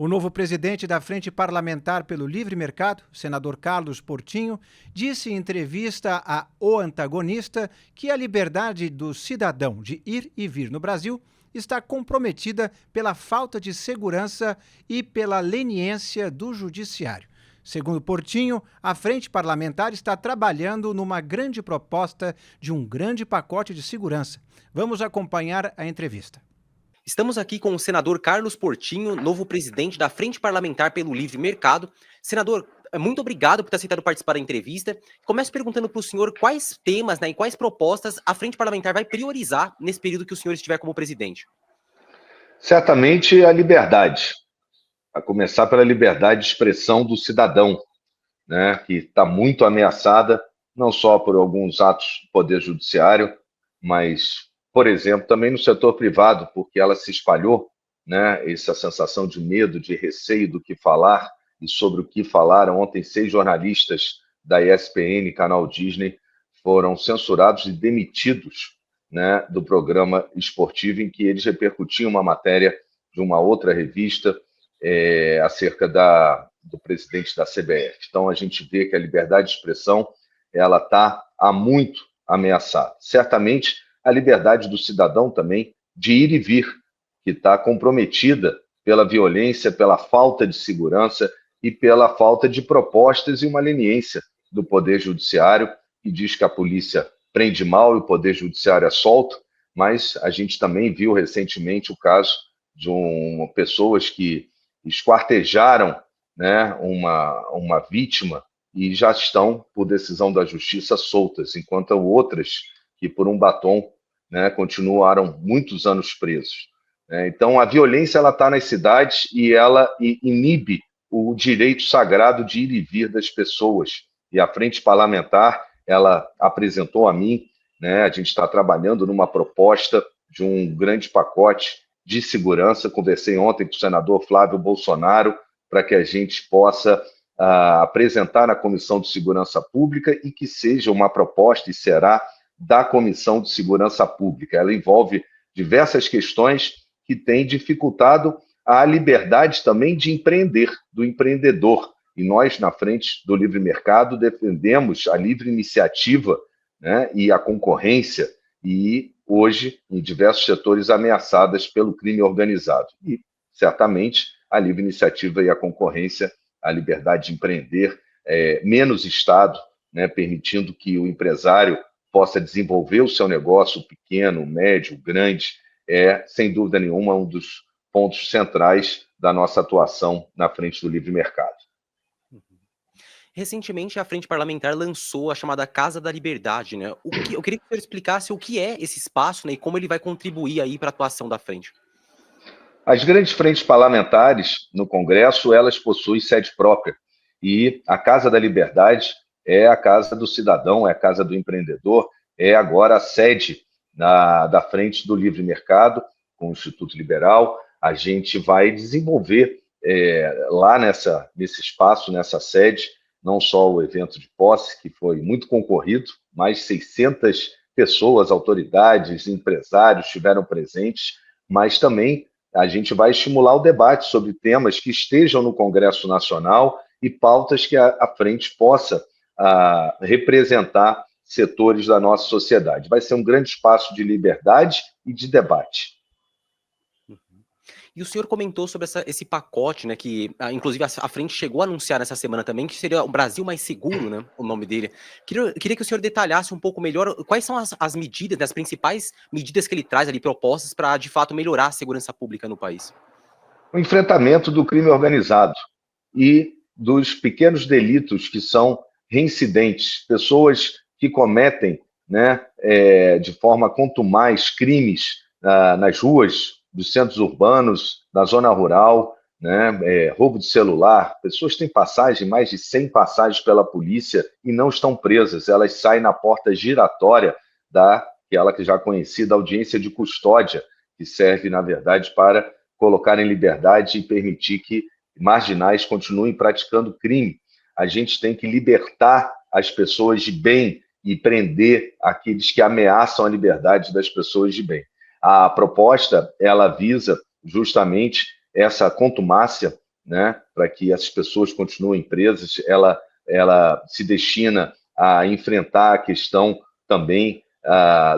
O novo presidente da Frente Parlamentar pelo Livre Mercado, senador Carlos Portinho, disse em entrevista a O Antagonista que a liberdade do cidadão de ir e vir no Brasil está comprometida pela falta de segurança e pela leniência do judiciário. Segundo Portinho, a Frente Parlamentar está trabalhando numa grande proposta de um grande pacote de segurança. Vamos acompanhar a entrevista. Estamos aqui com o senador Carlos Portinho, novo presidente da Frente Parlamentar pelo Livre Mercado. Senador, muito obrigado por ter aceitado participar da entrevista. Começo perguntando para o senhor quais temas e quais propostas a Frente Parlamentar vai priorizar nesse período que o senhor estiver como presidente. Certamente a liberdade, a começar pela liberdade de expressão do cidadão, né, que está muito ameaçada, não só por alguns atos do Poder Judiciário, mas, por exemplo, também no setor privado, porque ela se espalhou, né, essa sensação de medo, de receio do que falar e sobre o que falaram. Ontem, 6 jornalistas da ESPN, canal Disney, foram censurados e demitidos, né, do programa esportivo em que eles repercutiam uma matéria de uma outra revista acerca do presidente da CBF. Então, a gente vê que a liberdade de expressão ela está há muito ameaçada. Certamente, a liberdade do cidadão também de ir e vir, que está comprometida pela violência, pela falta de segurança e pela falta de propostas e uma leniência do Poder Judiciário, que diz que a polícia prende mal e o Poder Judiciário é solto, mas a gente também viu recentemente o caso de pessoas que esquartejaram, né, uma vítima e já estão, por decisão da justiça, soltas, enquanto outras que, por um batom, né, continuaram muitos anos presos. Então, a violência está nas cidades e ela inibe o direito sagrado de ir e vir das pessoas. E a Frente Parlamentar, ela apresentou a mim, né, a gente está trabalhando numa proposta de um grande pacote de segurança. Conversei ontem com o senador Flávio Bolsonaro para que a gente possa apresentar na Comissão de Segurança Pública e que seja uma proposta, e será, da Comissão de Segurança Pública. Ela envolve diversas questões que têm dificultado a liberdade também de empreender, do empreendedor. E nós, na Frente do Livre Mercado, defendemos a livre iniciativa, né, e a concorrência, e hoje, em diversos setores ameaçadas pelo crime organizado. E, certamente, a livre iniciativa e a concorrência, a liberdade de empreender, menos Estado, né, permitindo que o empresário possa desenvolver o seu negócio pequeno, médio, grande, sem dúvida nenhuma, um dos pontos centrais da nossa atuação na Frente do Livre Mercado. Recentemente, a Frente Parlamentar lançou a chamada Casa da Liberdade, né? Eu queria que o senhor explicasse o que é esse espaço, né, e como ele vai contribuir aí para a atuação da frente. As grandes frentes parlamentares no Congresso, elas possuem sede própria. E a Casa da Liberdade é a casa do cidadão, é a casa do empreendedor, é agora a sede da Frente do Livre Mercado, com o Instituto Liberal. A gente vai desenvolver lá nesse espaço, nessa sede, não só o evento de posse, que foi muito concorrido, mais 600 pessoas, autoridades, empresários estiveram presentes, mas também a gente vai estimular o debate sobre temas que estejam no Congresso Nacional e pautas que a frente possa representar setores da nossa sociedade. Vai ser um grande espaço de liberdade e de debate. E o senhor comentou sobre esse pacote, né, que inclusive a frente chegou a anunciar nessa semana também, que seria o Brasil Mais Seguro, né, o nome dele. Queria que o senhor detalhasse um pouco melhor quais são as medidas, as principais medidas que ele traz ali, propostas para, de fato, melhorar a segurança pública no país. O enfrentamento do crime organizado e dos pequenos delitos que são reincidentes, pessoas que cometem, né, de forma contumaz crimes nas ruas dos centros urbanos, na zona rural, né, roubo de celular. Pessoas têm passagem, mais de 100 passagens pela polícia e não estão presas. Elas saem na porta giratória daquela que já conhecida audiência de custódia, que serve, na verdade, para colocar em liberdade e permitir que marginais continuem praticando crime. A gente tem que libertar as pessoas de bem e prender aqueles que ameaçam a liberdade das pessoas de bem. A proposta, ela visa justamente essa contumácia né, para que essas pessoas continuem presas, ela se destina a enfrentar a questão também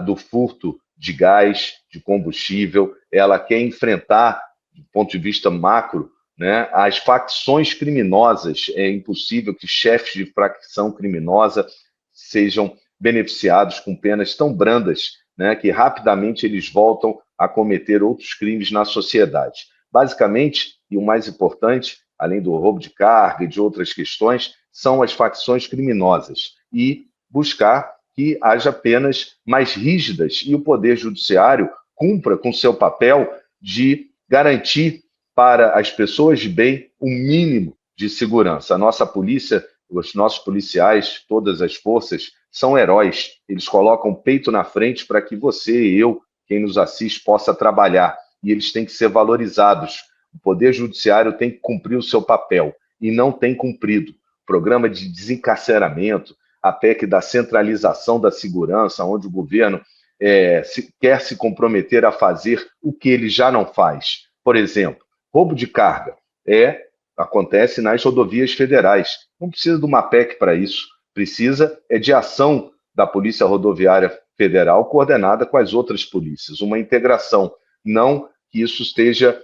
do furto de gás, de combustível, ela quer enfrentar, do ponto de vista macro, né, as facções criminosas. É impossível que chefes de facção criminosa sejam beneficiados com penas tão brandas, né, que rapidamente eles voltam a cometer outros crimes na sociedade. Basicamente, e o mais importante, além do roubo de carga e de outras questões, são as facções criminosas. E buscar que haja penas mais rígidas e o Poder Judiciário cumpra com seu papel de garantir para as pessoas de bem o mínimo de segurança. A nossa polícia, os nossos policiais, todas as forças, são heróis. Eles colocam o peito na frente para que você e eu, quem nos assiste, possa trabalhar. E eles têm que ser valorizados. O Poder Judiciário tem que cumprir o seu papel e não tem cumprido. O programa de desencarceramento, a PEC da centralização da segurança, onde o governo quer se comprometer a fazer o que ele já não faz. Por exemplo, roubo de carga acontece nas rodovias federais. Não precisa de uma PEC para isso. Precisa de ação da Polícia Rodoviária Federal coordenada com as outras polícias. Uma integração. Não que isso esteja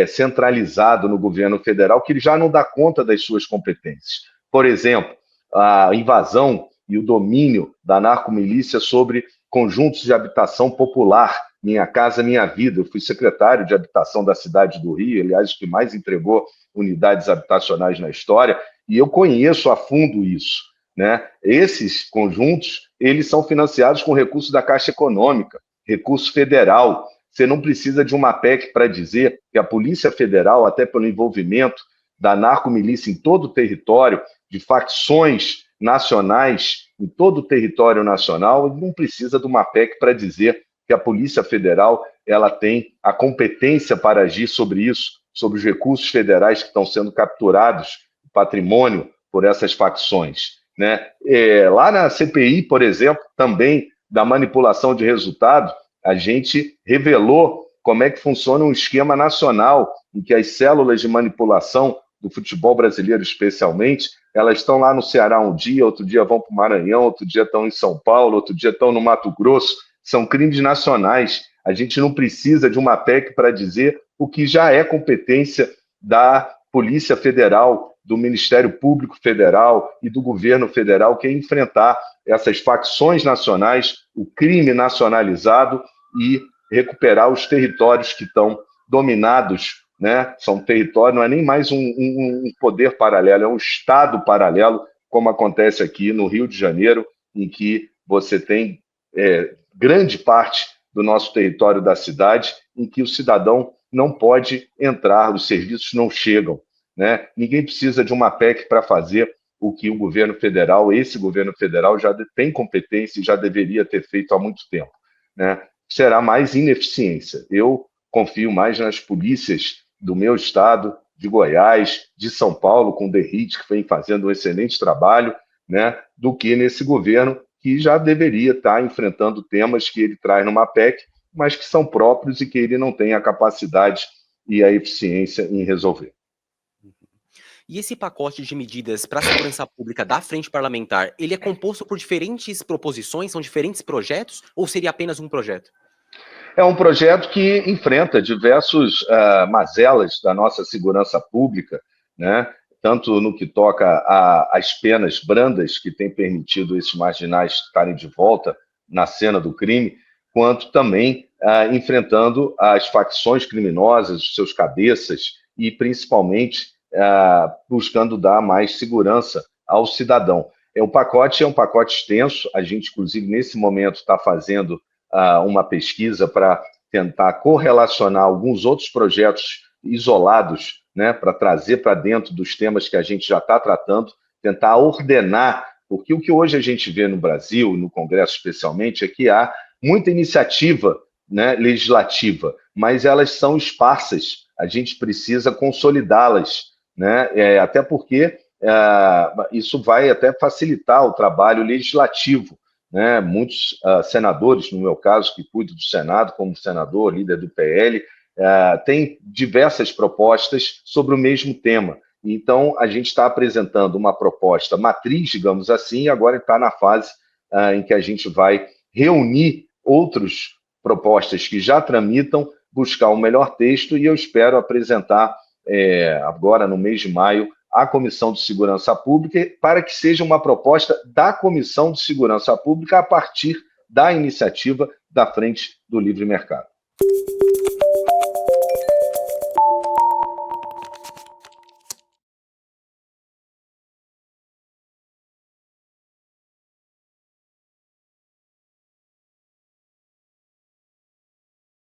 centralizado no governo federal, que ele já não dá conta das suas competências. Por exemplo, a invasão e o domínio da narcomilícia sobre conjuntos de habitação popular. Minha Casa Minha Vida. Eu fui secretário de habitação da cidade do Rio, aliás, o que mais entregou unidades habitacionais na história, e eu conheço a fundo isso, né? Esses conjuntos, eles são financiados com recursos da Caixa Econômica, recurso federal. Você não precisa de uma PEC para dizer que a Polícia Federal, até pelo envolvimento da narcomilícia em todo o território, de facções nacionais em todo o território nacional, não precisa de uma PEC para dizer que a Polícia Federal ela tem a competência para agir sobre isso, sobre os recursos federais que estão sendo capturados, patrimônio por essas facções, né? Lá na CPI, por exemplo, também da manipulação de resultado, a gente revelou como é que funciona um esquema nacional em que as células de manipulação do futebol brasileiro, especialmente, elas estão lá no Ceará um dia, outro dia vão para o Maranhão, outro dia estão em São Paulo, outro dia estão no Mato Grosso. São crimes nacionais. A gente não precisa de uma PEC para dizer o que já é competência da Polícia Federal, do Ministério Público Federal e do governo federal, que é enfrentar essas facções nacionais, o crime nacionalizado e recuperar os territórios que estão dominados, né? São territórios, não é nem mais um poder paralelo, é um Estado paralelo, como acontece aqui no Rio de Janeiro, em que você tem grande parte do nosso território da cidade em que o cidadão não pode entrar, os serviços não chegam, né? Ninguém precisa de uma PEC para fazer o que o governo federal, esse governo federal já tem competência e já deveria ter feito há muito tempo, né? Será mais ineficiência. Eu confio mais nas polícias do meu estado, de Goiás, de São Paulo, com o DERIT, que vem fazendo um excelente trabalho, né, do que nesse governo que já deveria estar enfrentando temas que ele traz numa PEC, mas que são próprios e que ele não tem a capacidade e a eficiência em resolver. E esse pacote de medidas para a segurança pública da Frente Parlamentar, ele é composto por diferentes proposições, são diferentes projetos, ou seria apenas um projeto? É um projeto que enfrenta diversos mazelas da nossa segurança pública, né? Tanto no que toca às penas brandas, que têm permitido esses marginais estarem de volta na cena do crime, quanto também enfrentando as facções criminosas, os seus cabeças, e principalmente buscando dar mais segurança ao cidadão. O pacote é um pacote extenso, a gente, inclusive, nesse momento está fazendo uma pesquisa para tentar correlacionar alguns outros projetos isolados, né, para trazer para dentro dos temas que a gente já está tratando, tentar ordenar, porque o que hoje a gente vê no Brasil, no Congresso especialmente, é que há muita iniciativa, né, legislativa, mas elas são esparsas, a gente precisa consolidá-las, né, até porque isso vai até facilitar o trabalho legislativo, né? Muitos senadores, no meu caso, que cuido do Senado como senador, líder do PL, tem diversas propostas sobre o mesmo tema. Então, a gente está apresentando uma proposta matriz, digamos assim, e agora está na fase em que a gente vai reunir outras propostas que já tramitam, buscar o melhor texto, e eu espero apresentar agora no mês de maio à Comissão de Segurança Pública, para que seja uma proposta da Comissão de Segurança Pública a partir da iniciativa da Frente do Livre Mercado.